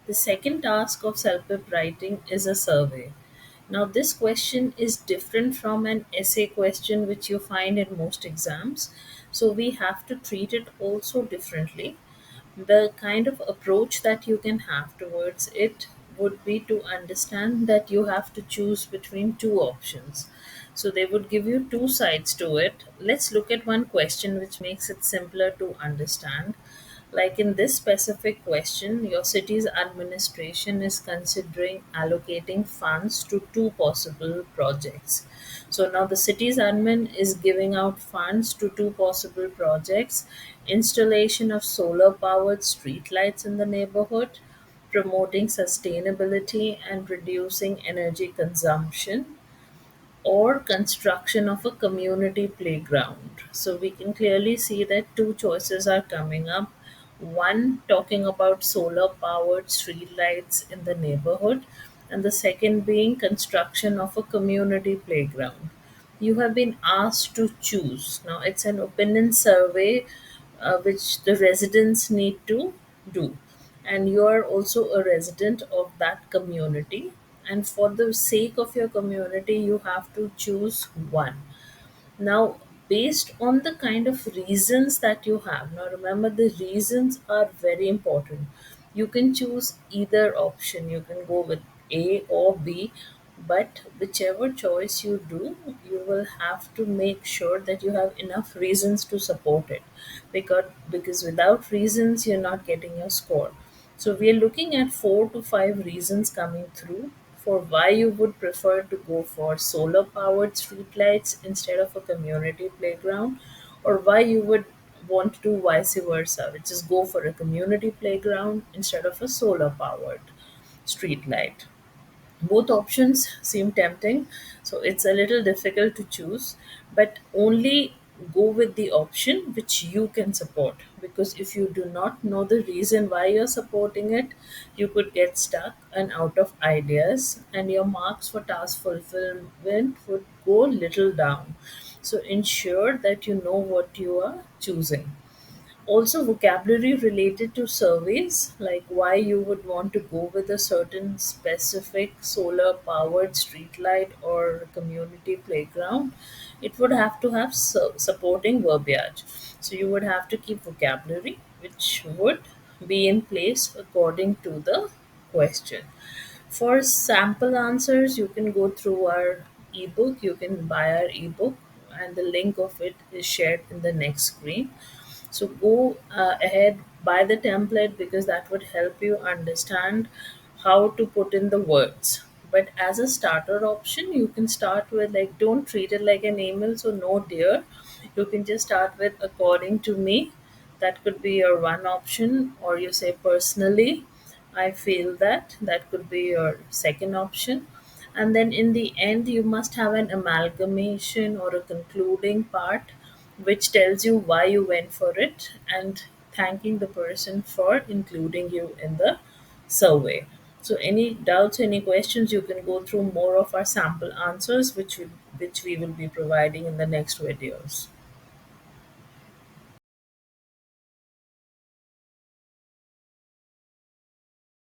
The second task of self-help writing is a survey. Now, this question is different from an essay question which you find in most exams. So, we have to treat it also differently. The kind of approach that you can have towards it would be to understand that you have to choose between two options. So, they would give you two sides to it. Let's look at one question which makes it simpler to understand. Like in this specific question, your city's administration is considering allocating funds to two possible projects. So now the city's admin is giving out funds to two possible projects: installation of solar powered streetlights in the neighborhood, promoting sustainability and reducing energy consumption, or construction of a community playground. So we can clearly see that two choices are coming up. One talking about solar powered streetlights in the neighborhood, and the second being construction of a community playground. You have been asked to choose. Now it's an opinion survey which the residents need to do, and you are also a resident of that community, and for the sake of your community you have to choose one. Now, based on the kind of reasons that you have, now remember the reasons are very important. You can choose either option, you can go with A or B, but whichever choice you do, you will have to make sure that you have enough reasons to support it, because without reasons you're not getting your score. So we are looking at 4 to 5 reasons coming through for why you would prefer to go for solar powered streetlights instead of a community playground, or why you would want to do vice versa, which is go for a community playground instead of a solar powered streetlight. Both options seem tempting, so it's a little difficult to choose, but only go with the option which you can support, because if you do not know the reason why you're supporting it, you could get stuck and out of ideas, and your marks for task fulfillment would go little down. So ensure that you know what you are choosing. Also, vocabulary related to surveys, like why you would want to go with a certain specific solar powered streetlight or community playground, it would have to have supporting verbiage. So, you would have to keep vocabulary which would be in place according to the question. For sample answers, you can go through our ebook. You can buy our ebook, and the link of it is shared in the next screen. So go ahead, buy the template, because that would help you understand how to put in the words. But as a starter option, you can start with, like, don't treat it like an email, so no dear. You can just start with according to me. That could be your one option, or you say personally, I feel that. That could be your second option. And then in the end, you must have an amalgamation or a concluding part which tells you why you went for it, and thanking the person for including you in the survey. So, any doubts, any questions, you can go through more of our sample answers, which we will be providing in the next videos.